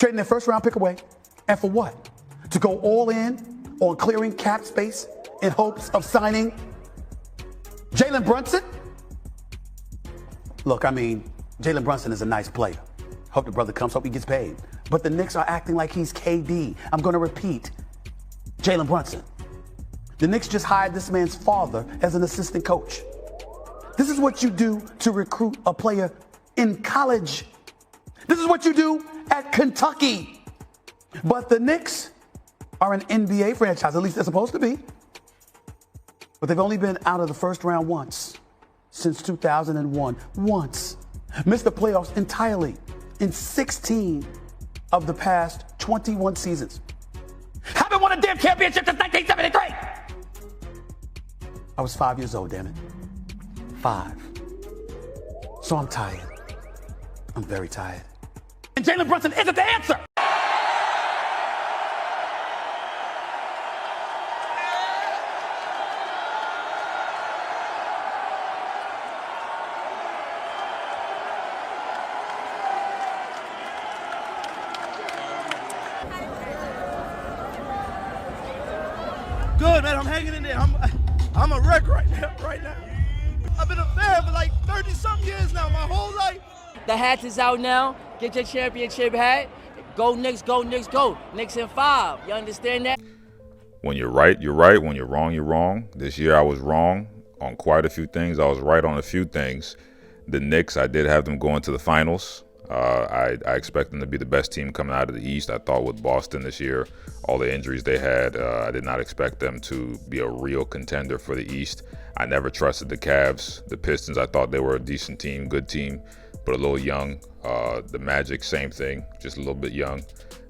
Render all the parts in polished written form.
trading their first round pick away. And for what? To go all in on clearing cap space in hopes of signing Jalen Brunson? Look, I mean, Jalen Brunson is a nice player. Hope the brother comes, hope he gets paid. But the Knicks are acting like he's KD. I'm going to repeat, Jalen Brunson. The Knicks just hired this man's father as an assistant coach. This is what you do to recruit a player in college. This is what you do at Kentucky. But the Knicks are an NBA franchise, at least they're supposed to be. But they've only been out of the first round once since 2001. Once. Missed the playoffs entirely in 16 of the past 21 seasons. Haven't won a damn championship since 1973! I was 5 years old, damn it. 5. So I'm tired. I'm very tired. And Jalen Brunson isn't the answer! Good, man. I'm hanging in there. I'm a wreck right now. I've been a fan for like 30-something years now, my whole life. The hat is out now. Get your championship hat. Go Knicks, go Knicks, go. Knicks in 5. You understand that? When you're right, you're right. When you're wrong, you're wrong. This year I was wrong on quite a few things. I was right on a few things. The Knicks, I did have them going to the finals. I expect them to be the best team coming out of the East. I thought with Boston this year, all the injuries they had, I did not expect them to be a real contender for the East. I never trusted the Cavs. The Pistons, I thought they were a decent team, good team, but a little young. The Magic, same thing, just a little bit young.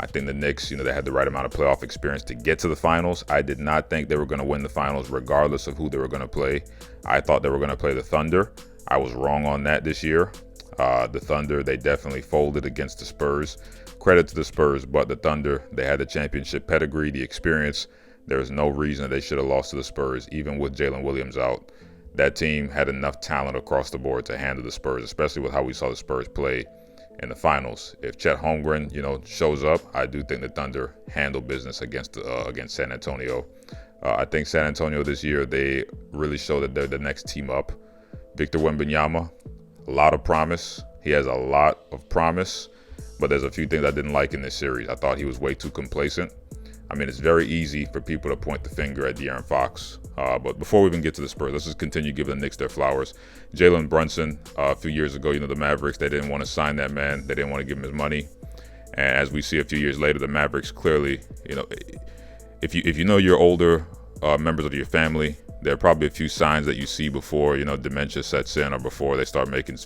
I think the Knicks, they had the right amount of playoff experience to get to the finals. I did not think they were going to win the finals regardless of who they were going to play. I thought they were going to play the Thunder. I was wrong on that this year. The Thunder, they definitely folded against the Spurs. Credit to the Spurs, but the Thunder, they had the championship pedigree, the experience. There's no reason that they should have lost to the Spurs, even with Jalen Williams out. That team had enough talent across the board to handle the Spurs, especially with how we saw the Spurs play in the finals. If Chet Holmgren, shows up, I do think the Thunder handle business against San Antonio. I think San Antonio this year, they really show that they're the next team up. Victor Wembanyama, a lot of promise. He has a lot of promise, but there's a few things I didn't like in this series. I thought he was way too complacent. I mean, it's very easy for people to point the finger at De'Aaron Fox. But before we even get to the Spurs, let's just continue giving the Knicks their flowers. Jalen Brunson, a few years ago, the Mavericks, they didn't want to sign that man. They didn't want to give him his money. And as we see a few years later, the Mavericks clearly, if you know your older members of your family, there are probably a few signs that you see before, dementia sets in or before they start making,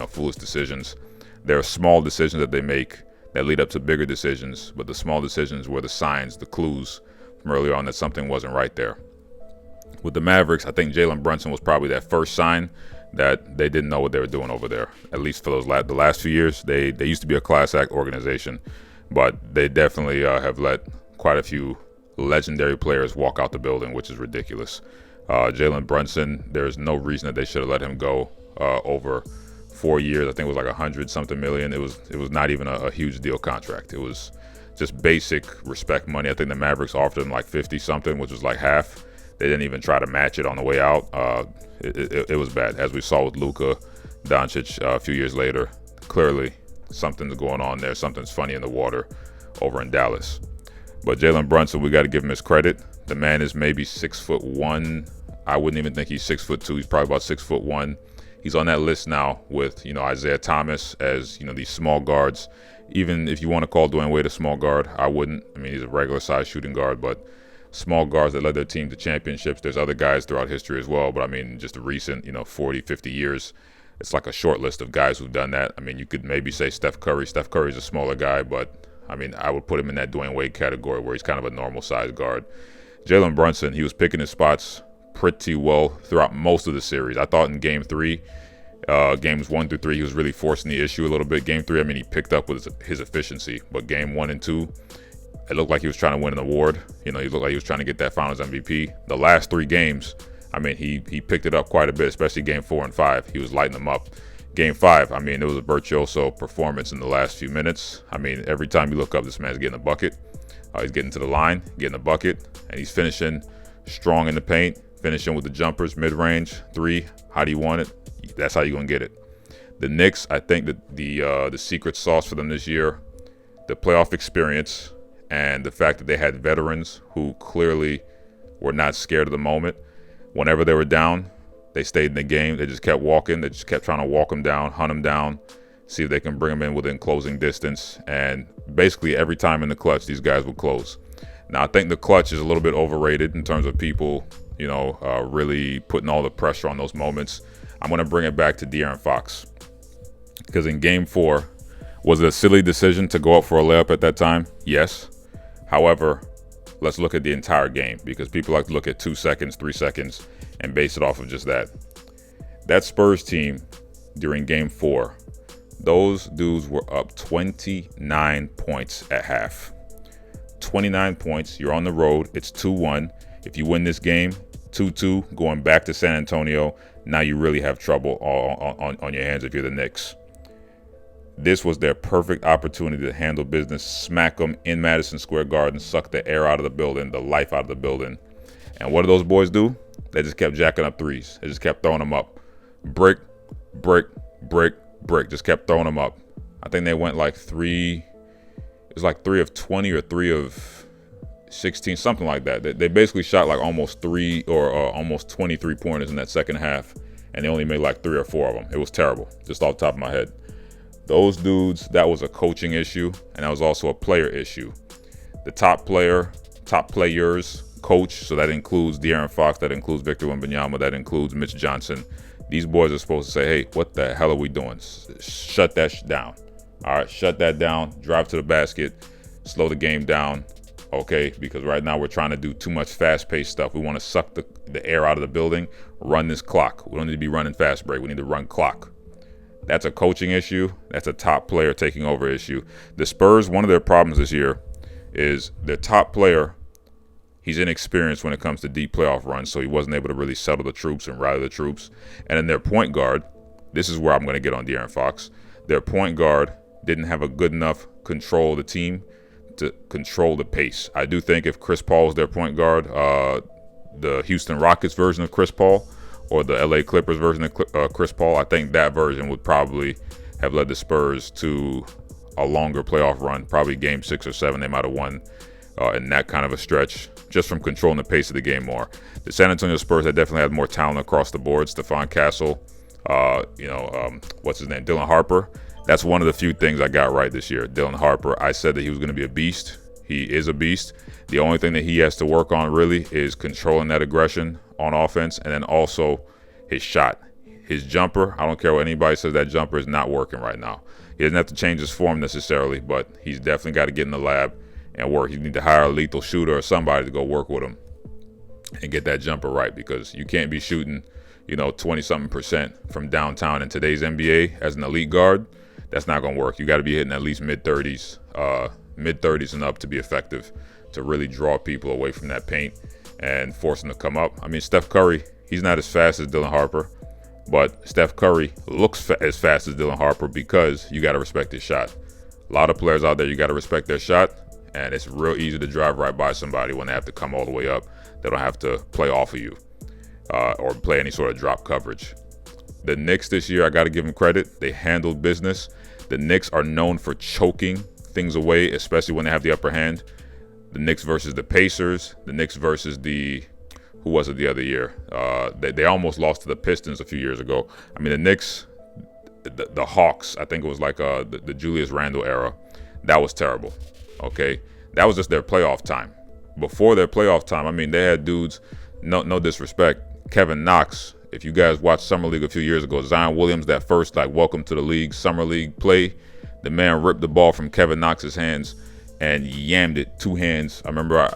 foolish decisions. There are small decisions that they make that lead up to bigger decisions, but the small decisions were the signs, the clues from earlier on that something wasn't right there. With the Mavericks, I think Jalen Brunson was probably that first sign that they didn't know what they were doing over there. At least for the last few years, they used to be a class act organization, but they definitely have let quite a few legendary players walk out the building, which is ridiculous. Jalen Brunson, there's no reason that they should have let him go over 4 years. I think it was like $100-something million. It was not even a huge deal contract. It was just basic respect money. I think the Mavericks offered him like 50-something, which was like half. They didn't even try to match it on the way out. It was bad. As we saw with Luka Doncic a few years later, clearly something's going on there. Something's funny in the water over in Dallas. But Jalen Brunson, we got to give him his credit. The man is maybe 6'1". I wouldn't even think he's 6'2". He's probably about 6'1". He's on that list now with, Isaiah Thomas as, these small guards. Even if you want to call Dwayne Wade a small guard, I wouldn't. I mean, he's a regular size shooting guard, but small guards that led their team to championships. There's other guys throughout history as well, but I mean, just the recent, 40, 50 years, it's like a short list of guys who've done that. I mean, you could maybe say Steph Curry. Steph Curry's a smaller guy, but I mean, I would put him in that Dwayne Wade category where he's kind of a normal size guard. Jalen Brunson, he was picking his spots pretty well throughout most of the series. I thought in Game 3, games 1 through 3, he was really forcing the issue a little bit. Game 3, I mean, he picked up with his efficiency. But Game 1 and 2, it looked like he was trying to win an award. He looked like he was trying to get that Finals MVP. The last 3 games, I mean, he picked it up quite a bit, especially Game 4 and 5. He was lighting them up. Game 5, I mean, it was a virtuoso performance in the last few minutes. I mean, every time you look up, this man's getting a bucket. He's getting to the line, getting a bucket, and he's finishing strong in the paint, finishing with the jumpers, mid-range, 3. How do you want it? That's how you're going to get it. The Knicks, I think that the secret sauce for them this year, the playoff experience, and the fact that they had veterans who clearly were not scared of the moment. Whenever they were down, they stayed in the game. They just kept walking. They just kept trying to walk them down, hunt them down, see if they can bring them in within closing distance. And basically every time in the clutch, these guys would close. Now, I think the clutch is a little bit overrated in terms of people, really putting all the pressure on those moments. I'm going to bring it back to De'Aaron Fox. Because in Game 4, was it a silly decision to go up for a layup at that time? Yes. However, let's look at the entire game, because people like to look at 2 seconds, 3 seconds, and base it off of just that. That Spurs team during Game 4, those dudes were up 29 points at half. 29 points. You're on the road. It's 2-1. If you win this game, 2-2, going back to San Antonio, now you really have trouble on your hands if you're the Knicks. This was their perfect opportunity to handle business, smack them in Madison Square Garden, suck the air out of the building, the life out of the building. And what did those boys do? They just kept jacking up threes. They just kept throwing them up. Brick, brick, brick, brick. Just kept throwing them up. I think they went like 3. It was like 3 of 20 or 3 of 16, something like that. They basically shot like almost 3 or almost 23 pointers in that second half, and they only made like 3 or 4 of them. It was terrible, just off the top of my head. Those dudes, that was a coaching issue, and that was also a player issue. The top players coach, so that includes De'Aaron Fox, that includes Victor Wembanyama, that includes Mitch Johnson. These boys are supposed to say, hey, what the hell are we doing? Shut that down. All right, shut that down, drive to the basket, slow the game down, okay? Because right now we're trying to do too much fast-paced stuff. We want to suck the air out of the building, run this clock. We don't need to be running fast break. We need to run clock. That's a coaching issue. That's a top player taking over issue. The Spurs, one of their problems this year is their top player, he's inexperienced when it comes to deep playoff runs, so he wasn't able to really settle the troops and rally the troops. And then their point guard, this is where I'm going to get on De'Aaron Fox, their point guard didn't have a good enough control of the team to control the pace. I do think if Chris Paul was their point guard, the Houston Rockets version of Chris Paul, or the LA Clippers version of Chris Paul, I think that version would probably have led the Spurs to a longer playoff run. Probably game 6 or 7 they might have won in that kind of a stretch, just from controlling the pace of the game more. The San Antonio Spurs had definitely had more talent across the board. Stephon Castle, what's his name? Dylan Harper. That's one of the few things I got right this year. Dylan Harper, I said that he was going to be a beast. He is a beast. The only thing that he has to work on really is controlling that aggression on offense, and then also his shot. His jumper, I don't care what anybody says, that jumper is not working right now. He doesn't have to change his form necessarily, but he's definitely got to get in the lab and work. You need to hire a lethal shooter or somebody to go work with him and get that jumper right, because you can't be shooting, 20-something% from downtown in today's NBA as an elite guard. That's not going to work. You got to be hitting at least mid-30s and up to be effective, to really draw people away from that paint and force them to come up. I mean, Steph Curry, he's not as fast as Dylan Harper, but Steph Curry looks as fast as Dylan Harper because you got to respect his shot. A lot of players out there, you got to respect their shot, and it's real easy to drive right by somebody when they have to come all the way up. They don't have to play off of you or play any sort of drop coverage. The Knicks this year, I got to give them credit. They handled business. The Knicks are known for choking things away, especially when they have the upper hand. The Knicks versus the Pacers, the Knicks versus who was it the other year? They almost lost to the Pistons a few years ago. I mean, the Knicks, the Hawks, I think it was like the Julius Randle era. That was terrible, okay? That was just their playoff time. Before their playoff time, I mean, they had dudes, no disrespect, Kevin Knox. If you guys watched Summer League a few years ago, Zion Williams, that first, welcome to the league, Summer League play, the man ripped the ball from Kevin Knox's hands and yammed it 2 hands. I remember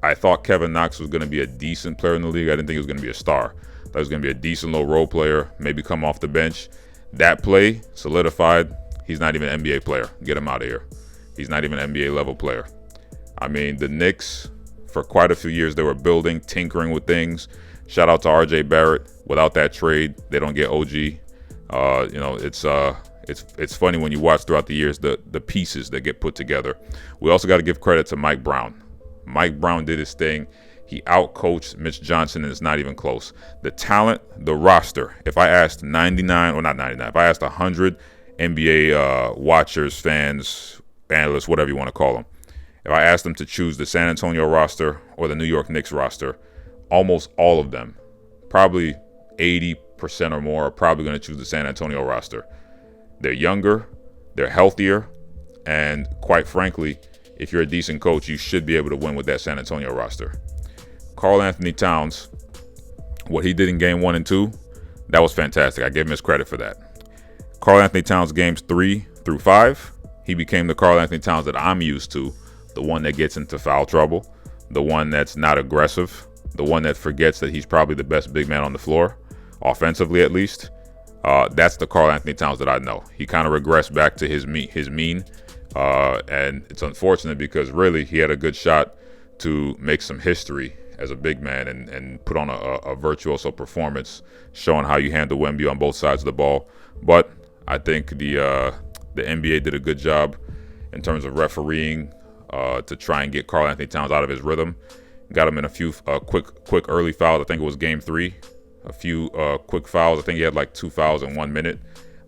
I thought Kevin Knox was going to be a decent player in the league. I didn't think he was going to be a star. I thought he was going to be a decent little role player, maybe come off the bench. That play solidified. He's not even an NBA player. Get him out of here. He's not even an NBA level player. I mean, the Knicks, for quite a few years, they were building, tinkering with things. Shout out to RJ Barrett. Without that trade, they don't get OG. It's funny when you watch throughout the years the pieces that get put together. We also got to give credit to Mike Brown. Mike Brown did his thing. He outcoached Mitch Johnson, and it's not even close. The talent, the roster. If I asked 99, or not 99, if I asked 100 NBA watchers, fans, analysts, whatever you want to call them, if I asked them to choose the San Antonio roster or the New York Knicks roster, almost all of them, probably 80% or more, are probably going to choose the San Antonio roster. They're younger, they're healthier, and quite frankly, if you're a decent coach, you should be able to win with that San Antonio roster. Karl Anthony Towns, what he did in game 1 and 2, that was fantastic. I give him his credit for that. Karl Anthony Towns games 3 through 5, he became the Karl Anthony Towns that I'm used to, the one that gets into foul trouble, the one that's not aggressive, the one that forgets that he's probably the best big man on the floor, offensively at least. That's the Karl Anthony Towns that I know. He kind of regressed back to his mean, and it's unfortunate because really he had a good shot to make some history as a big man and put on a virtuoso performance, showing how you handle Wemby on both sides of the ball. But I think the NBA did a good job in terms of refereeing to try and get Karl Anthony Towns out of his rhythm. Got him in a few quick early fouls. I think it was game 3. A few quick fouls. I think he had like 2 fouls in 1 minute.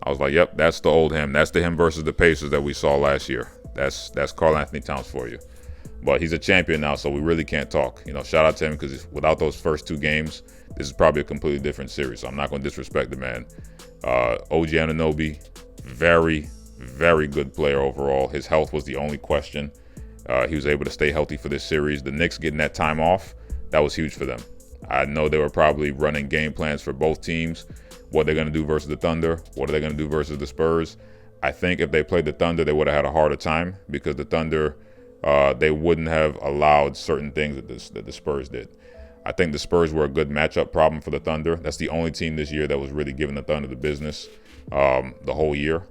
I was like, yep, that's the old him. That's the him versus the Pacers that we saw last year. That's Karl Anthony Towns for you. But he's a champion now, so we really can't talk. Shout out to him because without those first 2 games, this is probably a completely different series. So I'm not going to disrespect the man. OG Anunoby, very, very good player overall. His health was the only question. He was able to stay healthy for this series. The Knicks getting that time off, that was huge for them. I know they were probably running game plans for both teams. What they're going to do versus the Thunder. What are they going to do versus the Spurs? I think if they played the Thunder, they would have had a harder time because the Thunder, they wouldn't have allowed certain things that the Spurs did. I think the Spurs were a good matchup problem for the Thunder. That's the only team this year that was really giving the Thunder the business the whole year.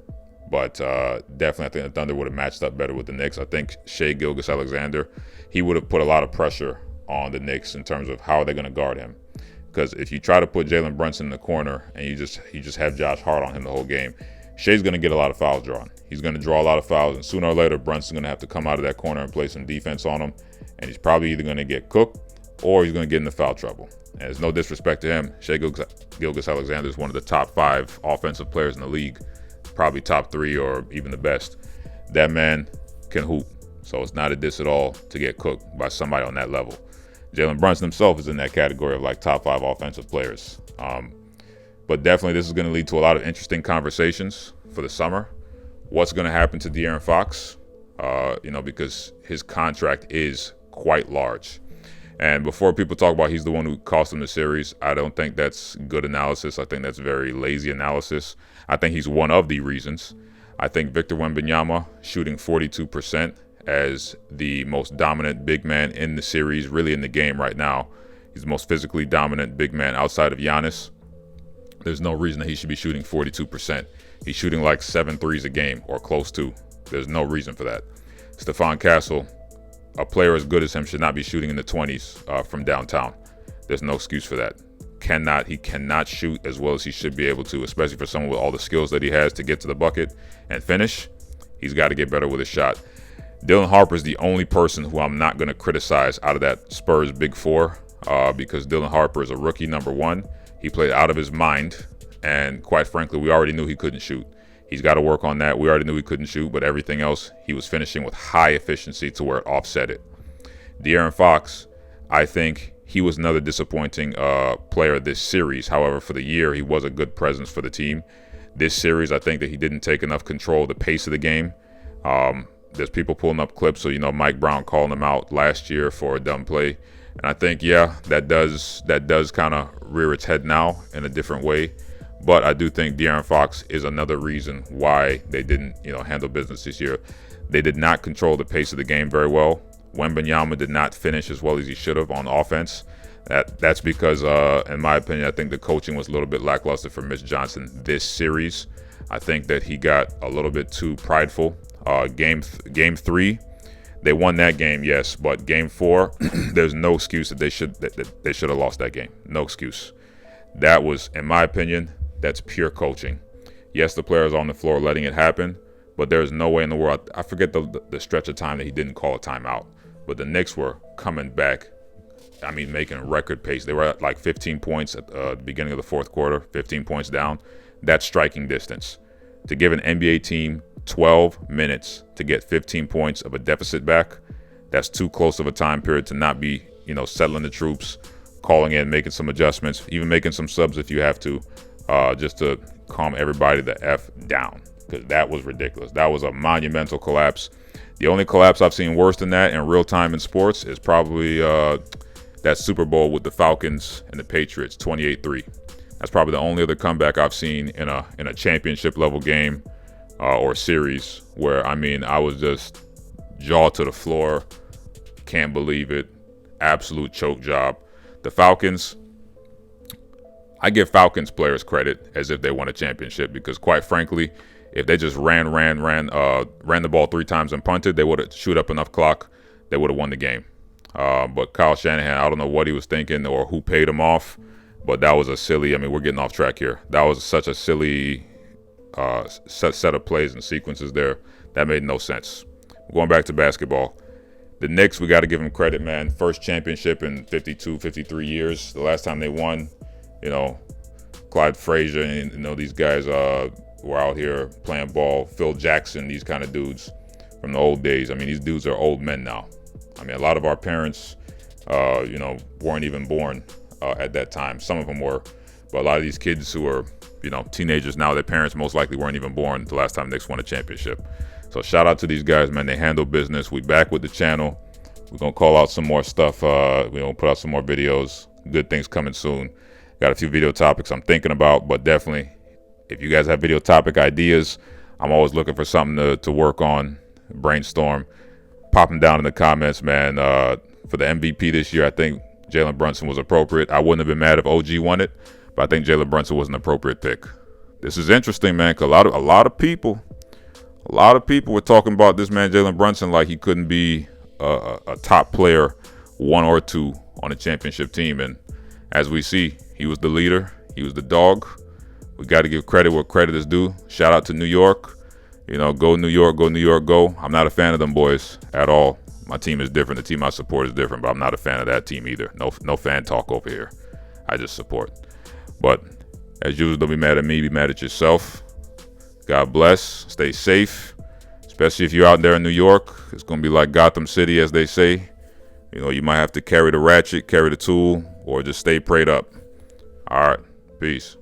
But definitely I think the Thunder would have matched up better with the Knicks. I think Shai Gilgeous-Alexander, he would have put a lot of pressure on the Knicks in terms of how they're going to guard him. Because if you try to put Jalen Brunson in the corner and you just have Josh Hart on him the whole game, Shai's going to get a lot of fouls drawn. He's going to draw a lot of fouls, and sooner or later, Brunson's going to have to come out of that corner and play some defense on him, and he's probably either going to get cooked or he's going to get into foul trouble. And there's no disrespect to him. Shai Gilgeous-Alexander is one of the top 5 offensive players in the league, probably top 3 or even the best. That man can hoop, so it's not a diss at all to get cooked by somebody on that level. Jalen Brunson himself is in that category of like top 5 offensive players. But definitely this is going to lead to a lot of interesting conversations for the summer. What's going to happen to De'Aaron Fox? Because his contract is quite large. And before people talk about he's the one who cost him the series, I don't think that's good analysis. I think that's very lazy analysis. I think he's one of the reasons. I think Victor Wembanyama shooting 42% as the most dominant big man in the series, really in the game right now. He's the most physically dominant big man outside of Giannis. There's no reason that he should be shooting 42%. He's shooting like 7 threes a game or close to. There's no reason for that. Stephon Castle, a player as good as him, should not be shooting in the 20s from downtown. There's no excuse for that. He cannot shoot as well as he should be able to, especially for someone with all the skills that he has to get to the bucket and finish. He's got to get better with his shot. Dylan Harper is the only person who I'm not going to criticize out of that Spurs Big Four because Dylan Harper is a rookie, number 1. He played out of his mind, and quite frankly, we already knew he couldn't shoot. He's got to work on that. We already knew he couldn't shoot, but everything else, he was finishing with high efficiency to where it offset it. De'Aaron Fox, I think he was another disappointing player this series. However, for the year, he was a good presence for the team. This series, I think that he didn't take enough control of the pace of the game. There's people pulling up clips, so Mike Brown calling him out last year for a dumb play. And I think, that does kind of rear its head now in a different way. But I do think De'Aaron Fox is another reason why they didn't, handle business this year. They did not control the pace of the game very well. Wembanyama did not finish as well as he should have on offense. That's because, in my opinion, I think the coaching was a little bit lackluster for Mitch Johnson this series. I think that he got a little bit too prideful. Game 3, they won that game, yes, but game 4, there's no excuse that they should have lost that game. No excuse. That was, in my opinion, that's pure coaching. Yes, the players on the floor letting it happen, but there's no way in the world. I forget the stretch of time that he didn't call a timeout, but the Knicks were coming back. I mean, making record pace. They were at like 15 points at the beginning of the fourth quarter, 15 points down. That's striking distance. To give an NBA team 12 minutes to get 15 points of a deficit back, that's too close of a time period to not be, settling the troops, calling in, making some adjustments, even making some subs if you have to, just to calm everybody the F down, because that was ridiculous. That was a monumental collapse. The only collapse I've seen worse than that in real time in sports is probably that Super Bowl with the Falcons and the Patriots, 28-3. That's probably the only other comeback I've seen in a championship level game or series where, I was just jaw to the floor. Can't believe it. Absolute choke job. The Falcons, I give Falcons players credit as if they won a championship, because quite frankly, if they just ran the ball 3 times and punted, they would have chewed up enough clock. They would have won the game. But Kyle Shanahan, I don't know what he was thinking or who paid him off, but that was a silly, we're getting off track here. That was such a silly set of plays and sequences there. That made no sense. Going back to basketball, the Knicks, we got to give them credit, man. First championship in 52, 53 years. The last time they won, Clyde Frazier and, these guys were out here playing ball. Phil Jackson, these kind of dudes from the old days. These dudes are old men now. A lot of our parents, weren't even born at that time. Some of them were. But a lot of these kids who are, teenagers now, their parents most likely weren't even born the last time Knicks won a championship. So shout out to these guys, man. They handle business. We back with the channel. We're going to call out some more stuff. We're going to put out some more videos. Good things coming soon. Got a few video topics I'm thinking about, but definitely, if you guys have video topic ideas, I'm always looking for something to work on, brainstorm. Pop them down in the comments, man. For the MVP this year, I think Jalen Brunson was appropriate. I wouldn't have been mad if OG won it, but I think Jalen Brunson was an appropriate pick. This is interesting, man, because a lot of people were talking about this man Jalen Brunson like he couldn't be a top player, 1 or 2 on a championship team. And as we see, he was the leader. He was the dog. We got to give credit where credit is due. Shout out to New York. Go New York, go New York, go. I'm not a fan of them boys at all. My team is different. The team I support is different, but I'm not a fan of that team either. No fan talk over here. I just support. But as usual, don't be mad at me. Be mad at yourself. God bless. Stay safe, especially if you're out there in New York. It's going to be like Gotham City, as they say. You might have to carry the ratchet, carry the tool, or just stay prayed up. All right. Peace.